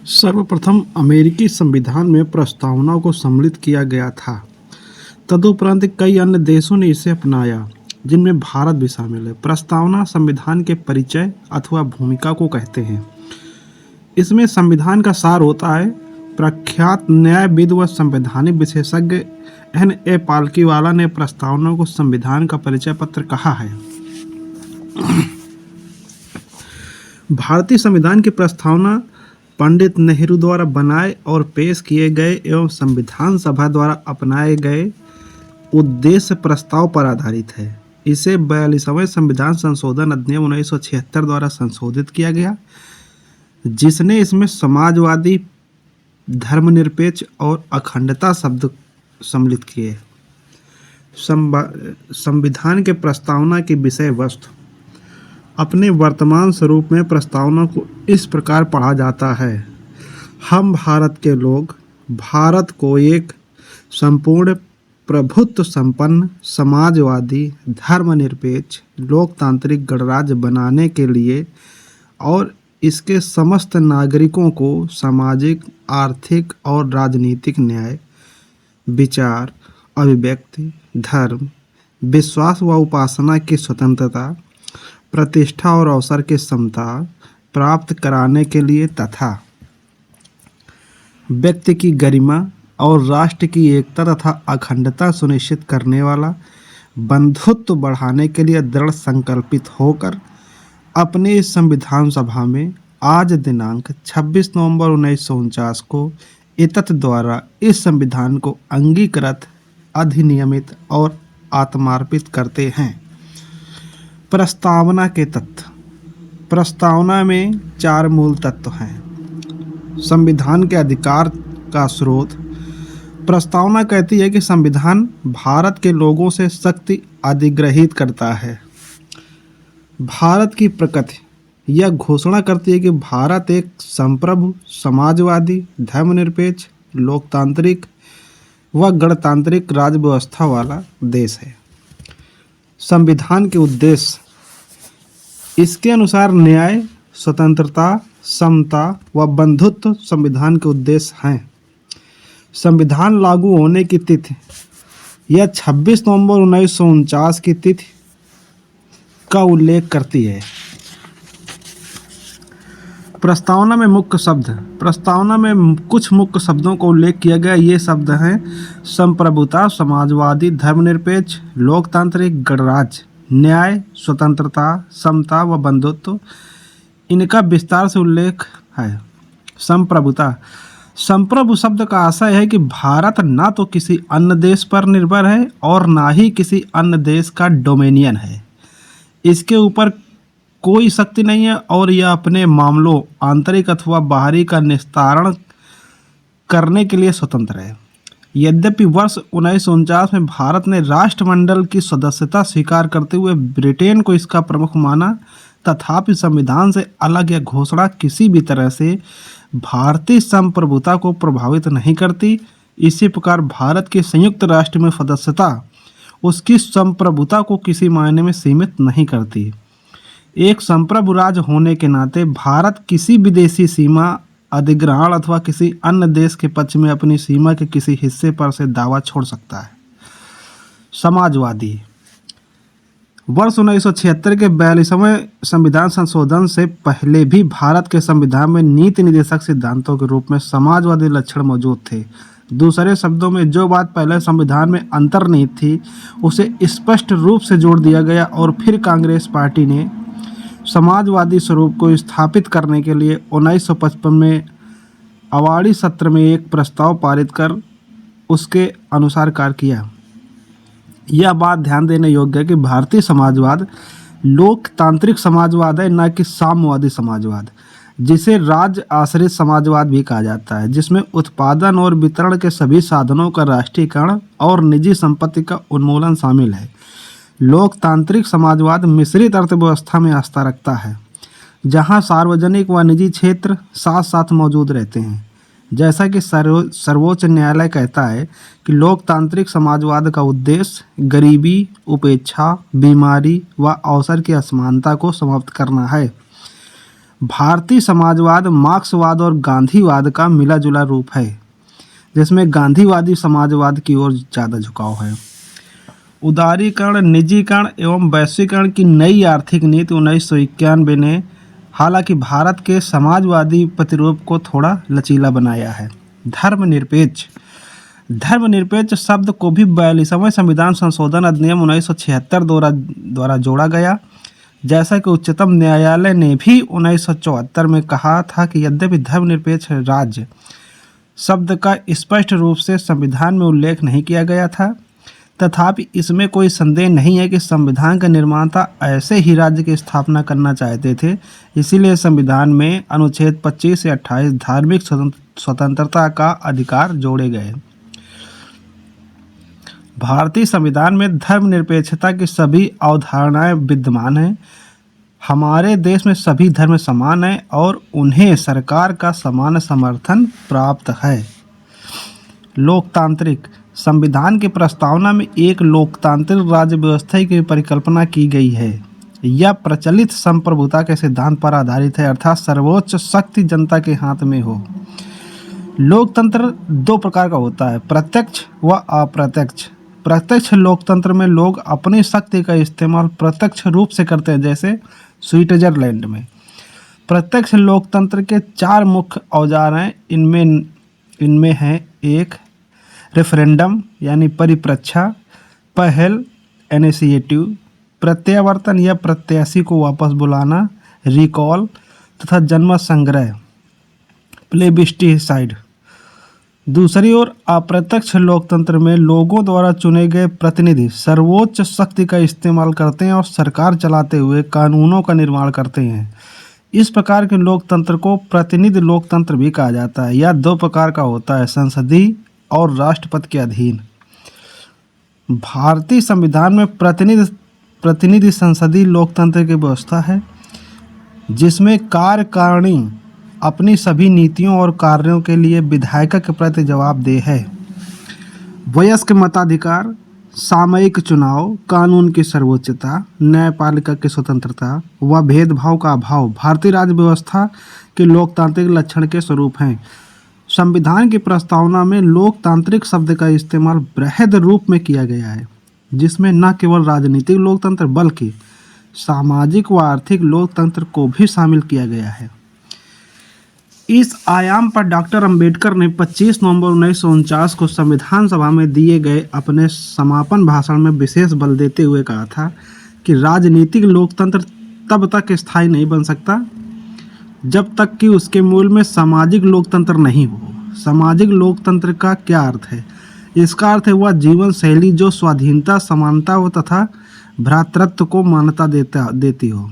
सर्वप्रथम अमेरिकी संविधान में प्रस्तावना को सम्मिलित किया गया था। तदुपरांत कई अन्य देशों ने इसे अपनाया, जिनमें भारत भी शामिल है। प्रस्तावना संविधान के परिचय अथवा भूमिका को कहते हैं। इसमें संविधान का सार होता है। प्रख्यात न्यायविद व संवैधानिक विशेषज्ञ N.A. पालकीवाला ने प्रस्तावना को संविधान का परिचय पत्र कहा है। भारतीय संविधान की प्रस्तावना पंडित नेहरू द्वारा बनाए और पेश किए गए एवं संविधान सभा द्वारा अपनाए गए उद्देश्य प्रस्ताव पर आधारित है। इसे 42वें संविधान संशोधन अधिनियम 1976 द्वारा संशोधित किया गया, जिसने इसमें समाजवादी, धर्मनिरपेक्ष और अखंडता शब्द सम्मिलित किए। संविधान के प्रस्तावना की विषय वस्तु। अपने वर्तमान स्वरूप में प्रस्तावना को इस प्रकार पढ़ा जाता है। हम भारत के लोग भारत को एक संपूर्ण प्रभुत्व संपन्न, समाजवादी, धर्मनिरपेक्ष, लोकतांत्रिक गणराज्य बनाने के लिए और इसके समस्त नागरिकों को सामाजिक, आर्थिक और राजनीतिक न्याय, विचार, अभिव्यक्ति, धर्म, विश्वास व उपासना की स्वतंत्रता, प्रतिष्ठा और अवसर की समता प्राप्त कराने के लिए तथा व्यक्ति की गरिमा और राष्ट्र की एकता तथा अखंडता सुनिश्चित करने वाला बंधुत्व बढ़ाने के लिए दृढ़ संकल्पित होकर अपने इस संविधान सभा में आज दिनांक 26 नवंबर 1949 को इतत द्वारा इस संविधान को अंगीकृत, अधिनियमित और आत्मार्पित करते हैं। प्रस्तावना के तत्व। प्रस्तावना में 4 मूल तत्व हैं। संविधान के अधिकार का स्रोत। प्रस्तावना कहती है कि संविधान भारत के लोगों से शक्ति अधिग्रहित करता है। भारत की प्रकृति। यह घोषणा करती है कि भारत एक संप्रभु, समाजवादी, धर्मनिरपेक्ष, लोकतांत्रिक व गणतांत्रिक राज्य व्यवस्था वाला देश है। संविधान के उद्देश्य। इसके अनुसार न्याय, स्वतंत्रता, समता व बंधुत्व संविधान के उद्देश्य हैं। संविधान लागू होने की तिथि। यह 26 नवंबर 1949 की तिथि का उल्लेख करती है। प्रस्तावना में मुख्य शब्द। प्रस्तावना में कुछ मुख्य शब्दों का उल्लेख किया गया। ये शब्द हैं संप्रभुता, समाजवादी, धर्मनिरपेक्ष, लोकतांत्रिक गणराज्य, न्याय, स्वतंत्रता, समता व बंधुत्व। इनका विस्तार से उल्लेख है। संप्रभुता। संप्रभु शब्द का आशय है कि भारत ना तो किसी अन्य देश पर निर्भर है और ना ही किसी अन्य देश का डोमेनियन है। इसके ऊपर कोई शक्ति नहीं है और यह अपने मामलों, आंतरिक अथवा बाहरी का निस्तारण करने के लिए स्वतंत्र है। यद्यपि वर्ष 1949 में भारत ने राष्ट्रमंडल की सदस्यता स्वीकार करते हुए ब्रिटेन को इसका प्रमुख माना, तथापि संविधान से अलग यह घोषणा किसी भी तरह से भारतीय संप्रभुता को प्रभावित नहीं करती। इसी प्रकार भारत के संयुक्त राष्ट्र में सदस्यता उसकी संप्रभुता को किसी मायने में सीमित नहीं करती। एक संप्रभु राज्य होने के नाते भारत किसी विदेशी सीमा अधिग्रहण अथवा किसी अन्य देश के पक्ष में अपनी सीमा के किसी हिस्से पर से दावा छोड़ सकता है। समाजवादी। वर्ष 1976 के 42वें संविधान संशोधन से पहले भी भारत के संविधान में नीति निर्देशक सिद्धांतों के रूप में समाजवादी लक्षण मौजूद थे। दूसरे शब्दों में, जो बात पहले संविधान में अंतर्निहित थी उसे स्पष्ट रूप से जोड़ दिया गया और फिर कांग्रेस पार्टी ने समाजवादी स्वरूप को स्थापित करने के लिए 1955 में अवाड़ी सत्र में एक प्रस्ताव पारित कर उसके अनुसार कार्य किया। यह बात ध्यान देने योग्य है कि भारतीय समाजवाद लोकतांत्रिक समाजवाद है, न कि साम्यवादी समाजवाद, जिसे राज्य आश्रित समाजवाद भी कहा जाता है, जिसमें उत्पादन और वितरण के सभी साधनों का राष्ट्रीयकरण और निजी संपत्ति का उन्मूलन शामिल है। लोकतांत्रिक समाजवाद मिश्रित अर्थव्यवस्था में आस्था रखता है, जहां सार्वजनिक व निजी क्षेत्र साथ साथ मौजूद रहते हैं। जैसा कि सर्वोच्च न्यायालय कहता है कि लोकतांत्रिक समाजवाद का उद्देश्य गरीबी, उपेक्षा, बीमारी व अवसर की असमानता को समाप्त करना है। भारतीय समाजवाद मार्क्सवाद और गांधीवाद का मिला जुला रूप है, जिसमें गांधीवादी समाजवाद की ओर ज़्यादा झुकाव है। उदारीकरण, निजीकरण एवं वैश्वीकरण की नई आर्थिक नीति 1991 ने हालांकि भारत के समाजवादी प्रतिरूप को थोड़ा लचीला बनाया है। धर्मनिरपेक्ष शब्द को भी 42वें संविधान संशोधन अधिनियम 1976 द्वारा जोड़ा गया। जैसा कि उच्चतम न्यायालय ने भी 1974 में कहा था कि यद्यपि धर्मनिरपेक्ष राज्य शब्द का स्पष्ट रूप से संविधान में उल्लेख नहीं किया गया था, तथापि इसमें कोई संदेह नहीं है कि संविधान के निर्माता ऐसे ही राज्य की स्थापना करना चाहते थे। इसीलिए संविधान में अनुच्छेद 25 से 28 धार्मिक स्वतंत्रता का अधिकार जोड़े गए। भारतीय संविधान में धर्मनिरपेक्षता की सभी अवधारणाएं विद्यमान हैं। हमारे देश में सभी धर्म समान हैं और उन्हें सरकार का समान समर्थन प्राप्त है। लोकतांत्रिक संविधान की प्रस्तावना में एक लोकतांत्रिक राज्य व्यवस्था की परिकल्पना की गई है। यह प्रचलित संप्रभुता के सिद्धांत पर आधारित है, अर्थात सर्वोच्च शक्ति जनता के हाथ में हो। लोकतंत्र दो प्रकार का होता है, प्रत्यक्ष व अप्रत्यक्ष। प्रत्यक्ष लोकतंत्र में लोग अपनी शक्ति का इस्तेमाल प्रत्यक्ष रूप से करते हैं, जैसे स्विट्जरलैंड में। प्रत्यक्ष लोकतंत्र के 4 मुख्य औजार हैं। इनमें हैं 1 रेफरेंडम यानी परिप्रेक्षा, पहल इनिशिएटिव, प्रत्यावर्तन या प्रत्याशी को वापस बुलाना, रिकॉल तथा जनमत संग्रह प्लेबिस्टिसाइड। दूसरी ओर अप्रत्यक्ष लोकतंत्र में लोगों द्वारा चुने गए प्रतिनिधि सर्वोच्च शक्ति का इस्तेमाल करते हैं और सरकार चलाते हुए कानूनों का निर्माण करते हैं। इस प्रकार के लोकतंत्र को प्रतिनिधि लोकतंत्र भी कहा जाता है। यह 2 प्रकार का होता है, संसदीय और राष्ट्रपति के अधीन। भारतीय संविधान में प्रतिनिधि संसदीय लोकतंत्र की व्यवस्था है, जिसमें कार्यकारिणी अपनी सभी नीतियों और कार्यों के लिए विधायक के प्रति जवाबदेह है। वयस्क मताधिकार, सामयिक चुनाव, कानून की सर्वोच्चता, न्यायपालिका की स्वतंत्रता व भेदभाव का अभाव भारतीय राज्य व्यवस्था के लोकतांत्रिक लक्षण के स्वरूप हैं। संविधान की प्रस्तावना में लोकतांत्रिक शब्द का इस्तेमाल बृहद रूप में किया गया है, जिसमें न केवल राजनीतिक लोकतंत्र बल्कि सामाजिक व आर्थिक लोकतंत्र को भी शामिल किया गया है। इस आयाम पर डॉक्टर अंबेडकर ने 25 नवंबर 1949 को संविधान सभा में दिए गए अपने समापन भाषण में विशेष बल देते हुए कहा था कि राजनीतिक लोकतंत्र तब तक स्थायी नहीं बन सकता जब तक कि उसके मूल में सामाजिक लोकतंत्र नहीं हो। सामाजिक लोकतंत्र का क्या अर्थ है? इसका अर्थ है वह जीवन शैली जो स्वाधीनता, समानता हो तथा भ्रातृत्व को मान्यता देती हो।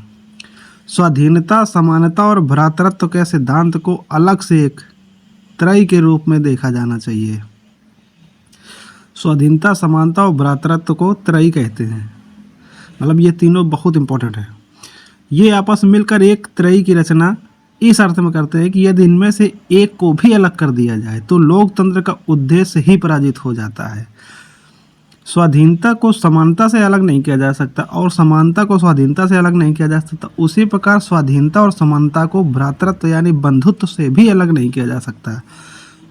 स्वाधीनता, समानता और भ्रातृत्व के सिद्धांत को अलग से एक त्रयी के रूप में देखा जाना चाहिए। स्वाधीनता, समानता और भ्रातृत्व को त्रयी कहते हैं, मतलब ये तीनों बहुत इंपॉर्टेंट है। ये आपस में मिलकर एक त्रयी की रचना इस अर्थ में करते हैं कि यदि इनमें से एक को भी अलग कर दिया जाए तो लोकतंत्र का उद्देश्य ही पराजित हो जाता है। स्वाधीनता को समानता से अलग नहीं किया जा सकता और समानता को स्वाधीनता से अलग नहीं किया जा सकता। उसी प्रकार स्वाधीनता और समानता को भ्रातृत्व यानी बंधुत्व से भी अलग नहीं किया जा सकता।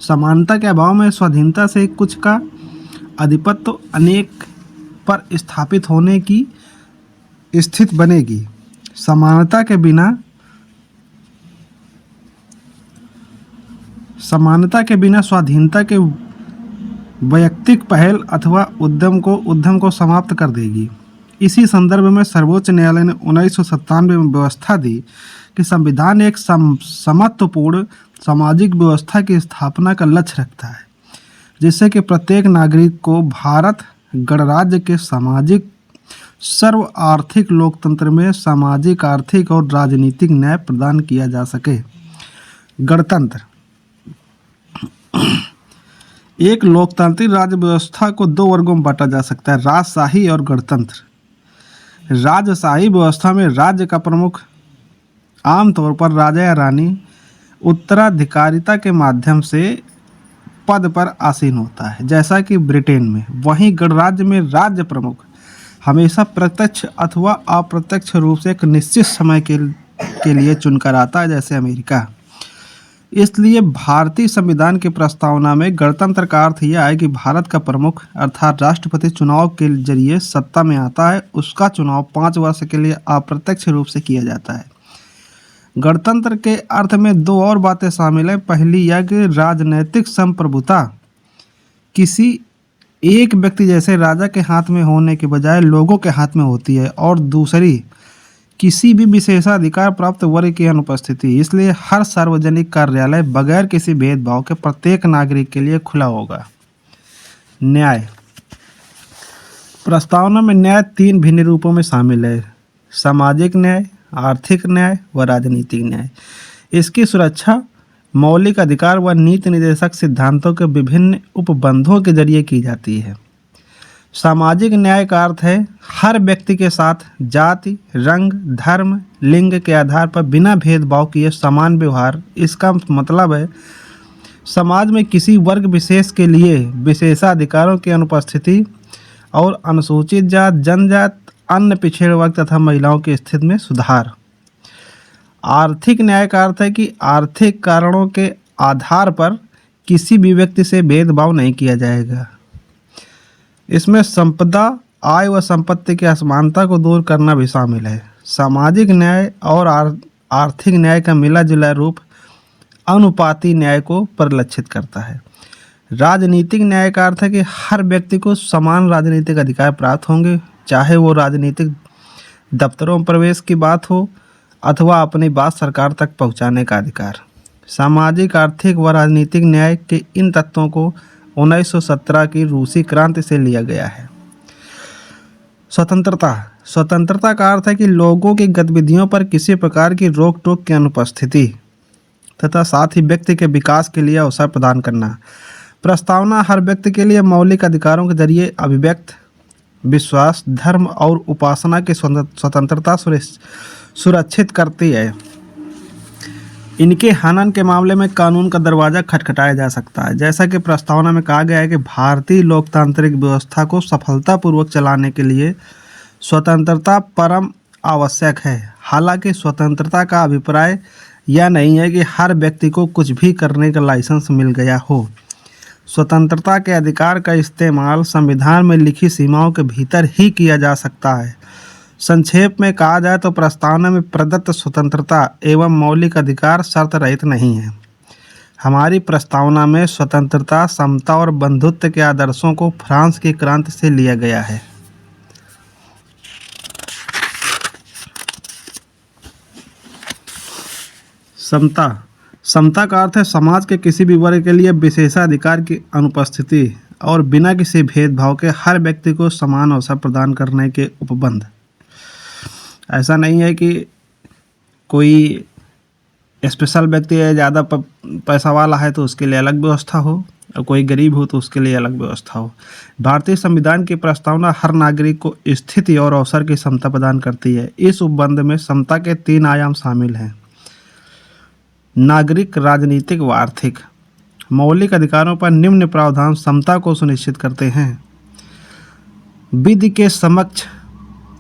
समानता के अभाव में स्वाधीनता से कुछ का आधिपत्य अनेक पर स्थापित होने की स्थिति बनेगी। समानता के बिना स्वाधीनता के वैयक्तिक पहल अथवा उद्यम को समाप्त कर देगी। इसी संदर्भ में सर्वोच्च न्यायालय ने 1997 में व्यवस्था दी कि संविधान एक समत्वपूर्ण सामाजिक व्यवस्था की स्थापना का लक्ष्य रखता है, जिससे कि प्रत्येक नागरिक को भारत गणराज्य के सामाजिक सर्व आर्थिक लोकतंत्र में सामाजिक, आर्थिक और राजनीतिक न्याय प्रदान किया जा सके। गणतंत्र एक लोकतांत्रिक राज्य व्यवस्था को 2 वर्गों में बांटा जा सकता है, राजशाही और गणतंत्र। राजशाही व्यवस्था में राज्य का प्रमुख आमतौर पर राजा या रानी उत्तराधिकारिता के माध्यम से पद पर आसीन होता है, जैसा कि ब्रिटेन में। वहीं गणराज्य में राज्य प्रमुख हमेशा प्रत्यक्ष अथवा अप्रत्यक्ष रूप से एक निश्चित समय के लिए चुनकर आता है, जैसे अमेरिका। इसलिए भारतीय संविधान की प्रस्तावना में गणतंत्र का अर्थ यह है कि भारत का प्रमुख अर्थात राष्ट्रपति चुनाव के जरिए सत्ता में आता है। उसका चुनाव 5 वर्ष के लिए अप्रत्यक्ष रूप से किया जाता है। गणतंत्र के अर्थ में 2 और बातें शामिल हैं। पहली यह कि राजनैतिक संप्रभुता किसी एक व्यक्ति जैसे राजा के हाथ में होने के बजाय लोगों के हाथ में होती है, और दूसरी किसी भी विशेषाधिकार प्राप्त वर्ग की अनुपस्थिति। इसलिए हर सार्वजनिक कार्यालय बगैर किसी भेदभाव के प्रत्येक नागरिक के लिए खुला होगा। न्याय। प्रस्तावना में न्याय 3 भिन्न रूपों में शामिल है: सामाजिक न्याय, आर्थिक न्याय व राजनीतिक न्याय। इसकी सुरक्षा मौलिक अधिकार व नीति निर्देशक सिद्धांतों के विभिन्न उपबंधों के जरिए की जाती है। सामाजिक न्याय का अर्थ है हर व्यक्ति के साथ जाति, रंग, धर्म, लिंग के आधार पर बिना भेदभाव किए समान व्यवहार। इसका मतलब है समाज में किसी वर्ग विशेष के लिए विशेषाधिकारों की अनुपस्थिति और अनुसूचित जात, जनजात, अन्य पिछड़े वर्ग तथा महिलाओं की स्थिति में सुधार। आर्थिक न्याय का अर्थ है कि आर्थिक कारणों के आधार पर किसी भी व्यक्ति से भेदभाव नहीं किया जाएगा। इसमें संपदा, आय व संपत्ति की असमानता को दूर करना भी शामिल है। सामाजिक न्याय और आर्थिक न्याय का मिला जुला रूप अनुपाती न्याय को परिलक्षित करता है। राजनीतिक न्याय का अर्थ है कि हर व्यक्ति को समान राजनीतिक अधिकार प्राप्त होंगे, चाहे वो राजनीतिक दफ्तरों में प्रवेश की बात हो अथवा अपनी बात सरकार तक पहुंचाने का अधिकार। सामाजिक, आर्थिक व राजनीतिक न्याय के इन तत्वों को 1917 की रूसी क्रांति से लिया गया है। स्वतंत्रता। स्वतंत्रता का अर्थ है कि लोगों की गतिविधियों पर किसी प्रकार की रोक टोक की अनुपस्थिति तथा साथ ही व्यक्ति के विकास के लिए अवसर प्रदान करना। प्रस्तावना हर व्यक्ति के लिए मौलिक अधिकारों के जरिए अभिव्यक्त विश्वास, धर्म और उपासना की स्वतंत्रता सुरक्षित करती है। इनके हनन के मामले में कानून का दरवाज़ा खटखटाया जा सकता है। जैसा कि प्रस्तावना में कहा गया है कि भारतीय लोकतांत्रिक व्यवस्था को सफलतापूर्वक चलाने के लिए स्वतंत्रता परम आवश्यक है। हालांकि स्वतंत्रता का अभिप्राय यह नहीं है कि हर व्यक्ति को कुछ भी करने का लाइसेंस मिल गया हो। स्वतंत्रता के अधिकार का इस्तेमाल संविधान में लिखी सीमाओं के भीतर ही किया जा सकता है। संक्षेप में कहा जाए तो प्रस्तावना में प्रदत्त स्वतंत्रता एवं मौलिक अधिकार शर्त रहित नहीं है। हमारी प्रस्तावना में स्वतंत्रता, समता और बंधुत्व के आदर्शों को फ्रांस की क्रांति से लिया गया है। समता। समता का अर्थ है समाज के किसी भी वर्ग के लिए विशेषाधिकार की अनुपस्थिति और बिना किसी भेदभाव के हर व्यक्ति को समान अवसर प्रदान करने के उपबंध। ऐसा नहीं है कि कोई स्पेशल व्यक्ति है, ज़्यादा पैसा वाला है तो उसके लिए अलग व्यवस्था हो, और कोई गरीब हो तो उसके लिए अलग व्यवस्था हो। भारतीय संविधान की प्रस्तावना हर नागरिक को स्थिति और अवसर की समता प्रदान करती है। इस उपबंध में समता के 3 आयाम शामिल हैं: नागरिक, राजनीतिक व आर्थिक। मौलिक अधिकारों पर निम्न प्रावधान समता को सुनिश्चित करते हैं: विधि के समक्ष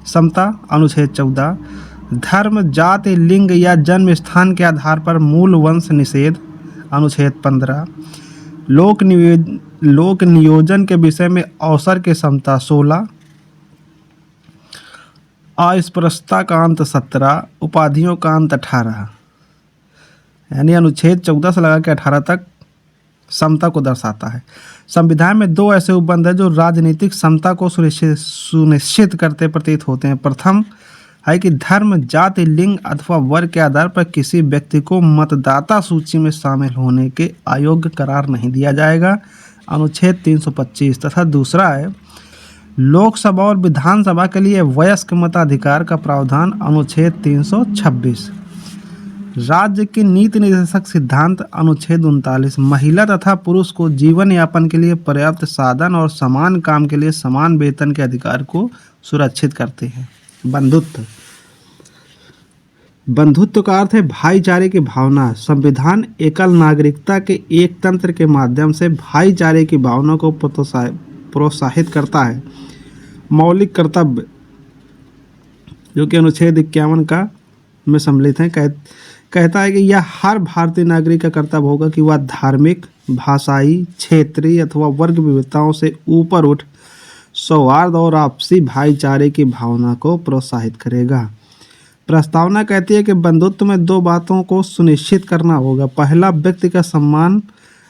समता, अनुच्छेद 14। धर्म, जाति, लिंग या जन्म स्थान के आधार पर मूल वंश निषेध, अनुच्छेद 15। लोक नियोजन के विषय में अवसर की समता, 16। अस्पृश्यता का अंत, 17। उपाधियों का अंत, 18। यानी अनुच्छेद 14 से लगा के 18 तक समता को दर्शाता है। संविधान में 2 ऐसे उपबंध हैं जो राजनीतिक समता को सुनिश्चित करते प्रतीत होते हैं। प्रथम है कि धर्म, जाति, लिंग अथवा वर्ग के आधार पर किसी व्यक्ति को मतदाता सूची में शामिल होने के अयोग्य करार नहीं दिया जाएगा, अनुच्छेद 325। तथा दूसरा है लोकसभा और विधानसभा के लिए वयस्क मताधिकार का प्रावधान, अनुच्छेद 326। राज्य के नीति निर्देशक सिद्धांत, अनुच्छेद 39। महिला तथा पुरुष को जीवन यापन के लिए पर्याप्त साधन और समान काम के लिए समान वेतन के अधिकार को सुरक्षित करते हैं। बंधुत्व। बंधुत्व का अर्थ है भाईचारे की भावना। संविधान एकल नागरिकता के एक तंत्र के माध्यम से भाईचारे की भावना को प्रोत्साहित करता है। मौलिक कर्तव्य, जो कि अनुच्छेद 51 का में सम्मिलित हैं। कहता है कि यह हर भारतीय नागरिक का कर्तव्य होगा कि वह धार्मिक, भाषाई, क्षेत्रीय अथवा वर्ग विविधताओं से ऊपर उठ सौहार्द और आपसी भाईचारे की भावना को प्रोत्साहित करेगा। प्रस्तावना कहती है कि बंधुत्व में दो बातों को सुनिश्चित करना होगा। पहला, व्यक्ति का सम्मान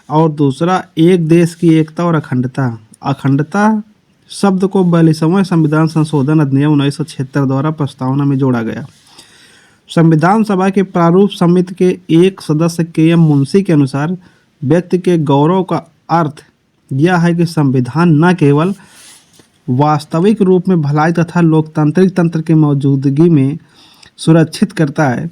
और दूसरा, एक देश की एकता और अखंडता। अखंडता शब्द को 42वें संविधान संशोधन अधिनियम 1976 द्वारा प्रस्तावना में जोड़ा गया। संविधान सभा के प्रारूप समिति के एक सदस्य के.एम. मुंशी के अनुसार व्यक्ति के गौरव का अर्थ यह है कि संविधान न केवल वास्तविक रूप में भलाई तथा लोकतांत्रिक तंत्र की मौजूदगी में सुरक्षित करता है,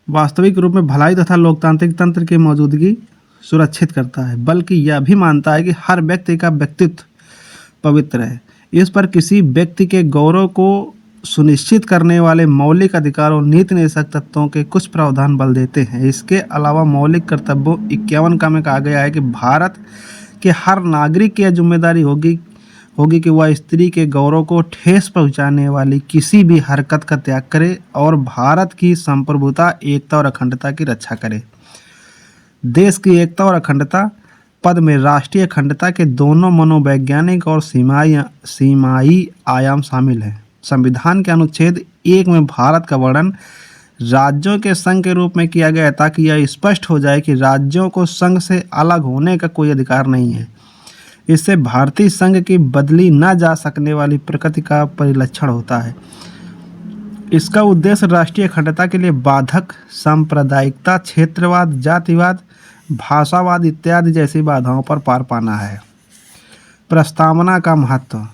वास्तविक रूप में भलाई तथा लोकतांत्रिक तंत्र की मौजूदगी सुरक्षित करता है, बल्कि यह भी मानता है कि हर व्यक्ति का व्यक्तित्व पवित्र है। इस पर किसी व्यक्ति के गौरव को सुनिश्चित करने वाले मौलिक अधिकार और नीति निषेधक तत्वों के कुछ प्रावधान बल देते हैं। इसके अलावा मौलिक कर्तव्यों 51 का में कहा गया है कि भारत के हर नागरिक की यह जिम्मेदारी होगी कि वह स्त्री के गौरव को ठेस पहुंचाने वाली किसी भी हरकत का त्याग करे और भारत की संप्रभुता, एकता और अखंडता की रक्षा करे। देश की एकता और अखंडता पद में राष्ट्रीय अखंडता के दोनों मनोवैज्ञानिक और सीमाई आयाम शामिल हैं। संविधान के अनुच्छेद 1 में भारत का वर्णन राज्यों के संघ के रूप में किया गया है ताकि यह स्पष्ट हो जाए कि राज्यों को संघ से अलग होने का कोई अधिकार नहीं है। इससे भारतीय संघ की बदली न जा सकने वाली प्रकृति का परिलक्षण होता है। इसका उद्देश्य राष्ट्रीय अखंडता के लिए बाधक सांप्रदायिकता, क्षेत्रवाद, जातिवाद, भाषावाद इत्यादि जैसी बाधाओं पर पार पाना है। प्रस्तावना का महत्व।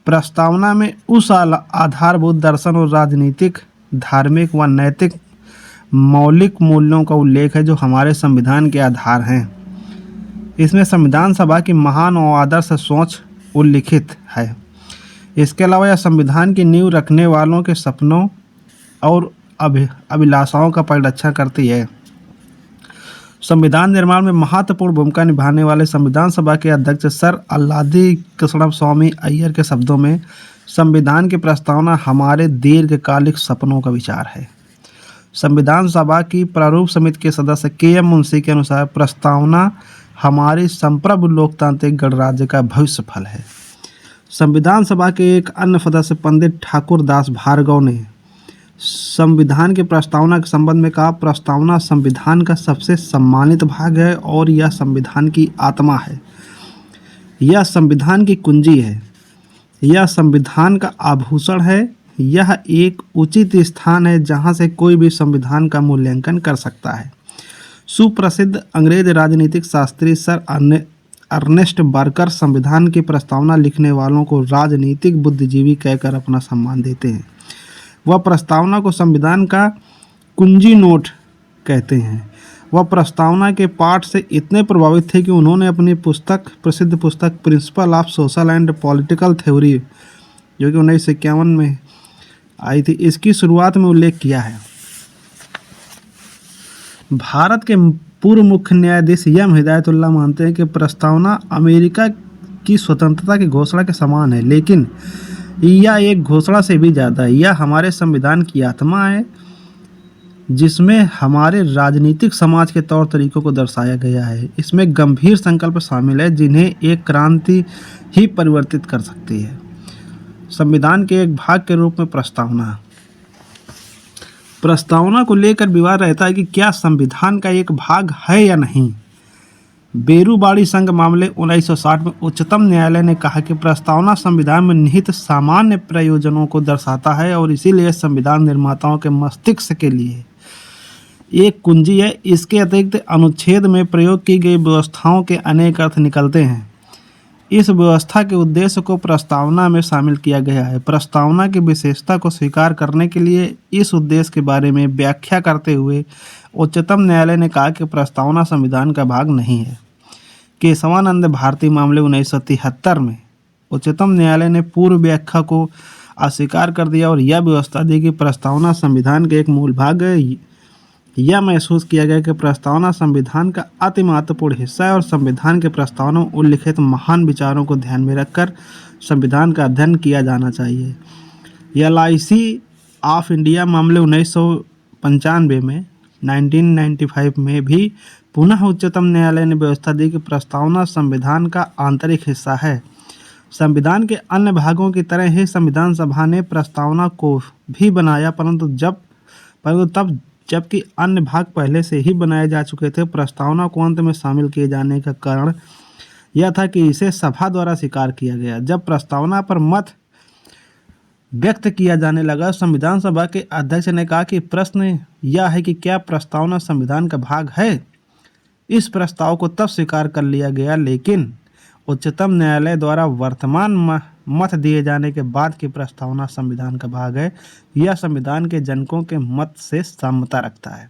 प्रस्तावना में उस आधारभूत दर्शन और राजनीतिक, धार्मिक व नैतिक मौलिक मूल्यों का उल्लेख है जो हमारे संविधान के आधार हैं। इसमें संविधान सभा की महान और आदर्श सोच उल्लिखित है। इसके अलावा यह संविधान की नींव रखने वालों के सपनों और अभिलाषाओं का परिरक्षण करती है। संविधान निर्माण में महत्वपूर्ण भूमिका निभाने वाले संविधान सभा के अध्यक्ष सर अल्लादी कृष्णस्वामी अय्यर के शब्दों में, संविधान की प्रस्तावना हमारे दीर्घकालिक सपनों का विचार है। संविधान सभा की प्रारूप समिति के सदस्य के.एम. मुंशी के अनुसार प्रस्तावना हमारी संप्रभु लोकतांत्रिक गणराज्य का भविष्य फल है। संविधान सभा के एक अन्य सदस्य पंडित ठाकुर दास भार्गव ने संविधान की प्रस्तावना के संबंध में कहा, प्रस्तावना संविधान का सबसे सम्मानित भाग है और यह संविधान की आत्मा है। यह संविधान की कुंजी है। यह संविधान का आभूषण है। यह एक उचित स्थान है जहां से कोई भी संविधान का मूल्यांकन कर सकता है। सुप्रसिद्ध अंग्रेज राजनीतिक शास्त्री सर अर्नेस्ट बर्कर संविधान की प्रस्तावना लिखने वालों को राजनीतिक बुद्धिजीवी कहकर अपना सम्मान देते हैं। वह प्रस्तावना को संविधान का कुंजी नोट कहते हैं। वह प्रस्तावना के पाठ से इतने प्रभावित थे कि उन्होंने अपनी प्रसिद्ध पुस्तक principle of social and political theory, जो कि 1951 में आई थी, इसकी शुरुआत में उल्लेख किया है। भारत के पूर्व मुख्य न्यायाधीश एम हिदायतुल्लाह मानते हैं कि प्रस्तावना अमेरिका की स्वतंत्रता की घोषणा के समान है, लेकिन यह एक घोषणा से भी ज़्यादा है। यह हमारे संविधान की आत्मा है जिसमें हमारे राजनीतिक समाज के तौर तरीकों को दर्शाया गया है। इसमें गंभीर संकल्प शामिल है जिन्हें एक क्रांति ही परिवर्तित कर सकती है। संविधान के एक भाग के रूप में प्रस्तावना को लेकर विवाद रहता है कि क्या संविधान का एक भाग है या नहीं। बेरूबाड़ी संघ मामले 1960 में उच्चतम न्यायालय ने कहा कि प्रस्तावना संविधान में निहित सामान्य प्रयोजनों को दर्शाता है और इसीलिए संविधान निर्माताओं के मस्तिष्क के लिए एक कुंजी है। इसके अतिरिक्त अनुच्छेद में प्रयोग की गई व्यवस्थाओं के अनेक अर्थ निकलते हैं। इस व्यवस्था के उद्देश्य को प्रस्तावना में शामिल किया गया है। प्रस्तावना की विशेषता को स्वीकार करने के लिए इस उद्देश्य के बारे में व्याख्या करते हुए उच्चतम न्यायालय ने कहा कि प्रस्तावना संविधान का भाग नहीं है। केशवानंद भारती मामले 1973 में उच्चतम न्यायालय ने पूर्व व्याख्या को अस्वीकार कर दिया और यह व्यवस्था दी कि प्रस्तावना संविधान के एक मूल भाग है। यह महसूस किया गया कि प्रस्तावना संविधान का अति महत्वपूर्ण हिस्सा है और संविधान के प्रस्तावना में उल्लिखित महान विचारों को ध्यान में रखकर संविधान का अध्ययन किया जाना चाहिए। LIC ऑफ इंडिया मामले 1995 में 1995 में भी पुनः उच्चतम न्यायालय ने व्यवस्था दी कि प्रस्तावना संविधान का आंतरिक हिस्सा है। संविधान के अन्य भागों की तरह ही संविधान सभा ने प्रस्तावना को भी बनाया, परंतु तब जबकि अन्य भाग पहले से ही बनाए जा चुके थे। प्रस्तावना को अंत में शामिल किए जाने का कारण यह था कि इसे सभा द्वारा स्वीकार किया गया। जब प्रस्तावना पर मत व्यक्त किया जाने लगा, संविधान सभा के अध्यक्ष ने कहा कि प्रश्न यह है कि क्या प्रस्तावना संविधान का भाग है। इस प्रस्ताव को तब स्वीकार कर लिया गया, लेकिन उच्चतम न्यायालय द्वारा वर्तमान मत दिए जाने के बाद की प्रस्तावना संविधान का भाग है, यह संविधान के जनकों के मत से साम्यता रखता है।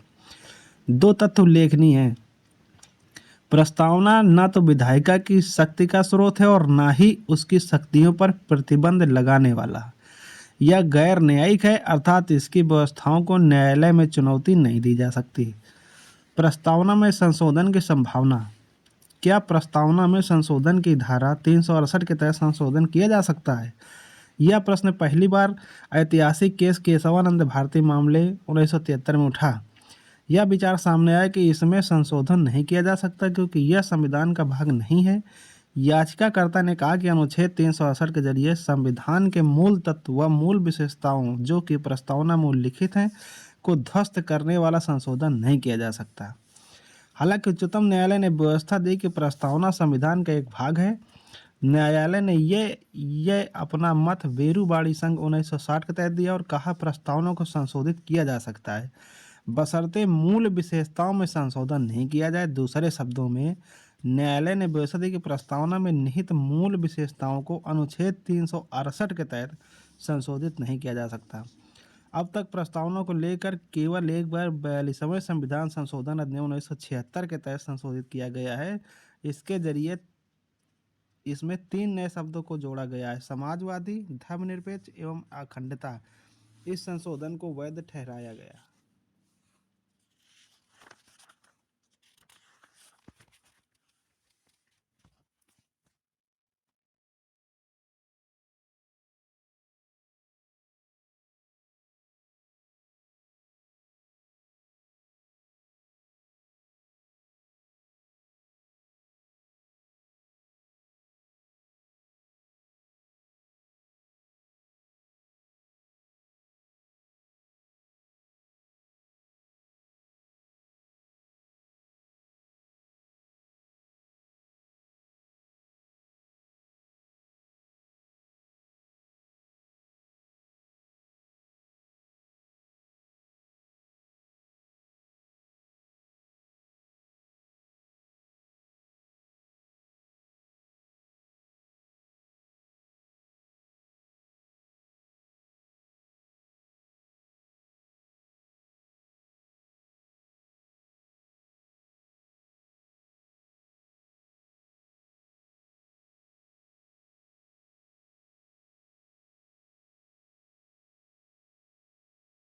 दो तथ्य उल्लेखनीय हैं। प्रस्तावना न तो विधायिका की शक्ति का स्रोत है और न ही उसकी शक्तियों पर प्रतिबंध लगाने वाला। यह गैर न्यायिक है, अर्थात इसकी व्यवस्थाओं को न्यायालय में चुनौती नहीं दी जा सकती। प्रस्तावना में संशोधन की संभावना। क्या प्रस्तावना में संशोधन की धारा 368 के तहत संशोधन किया जा सकता है? यह प्रश्न पहली बार ऐतिहासिक केस केशवानंद भारती मामले 1973 में उठा। यह विचार सामने आया कि इसमें संशोधन नहीं किया जा सकता क्योंकि यह संविधान का भाग नहीं है। याचिकाकर्ता ने कहा कि अनुच्छेद 368 के जरिए संविधान के मूल तत्व व मूल विशेषताओं जो कि प्रस्तावना में उल्लिखित हैं को ध्वस्त करने वाला संशोधन नहीं किया जा सकता। हालांकि उच्चतम न्यायालय ने व्यवस्था दी कि प्रस्तावना संविधान का एक भाग है। न्यायालय ने ये अपना मत वेरुवाड़ी संघ 1960 के तहत दिया और कहा प्रस्तावना को संशोधित किया जा सकता है, बशर्ते मूल विशेषताओं में संशोधन नहीं किया जाए। दूसरे शब्दों में न्यायालय ने व्यवस्था दी कि प्रस्तावना में निहित मूल विशेषताओं को अनुच्छेद 368 के तहत संशोधित नहीं किया जा सकता। अब तक प्रस्तावना को लेकर केवल एक बार 42वें संविधान संशोधन अधिनियम 1976 के तहत संशोधित किया गया है। इसके जरिए इसमें 3 नए शब्दों को जोड़ा गया है: समाजवादी, धर्मनिरपेक्ष एवं अखंडता। इस संशोधन को वैध ठहराया गया।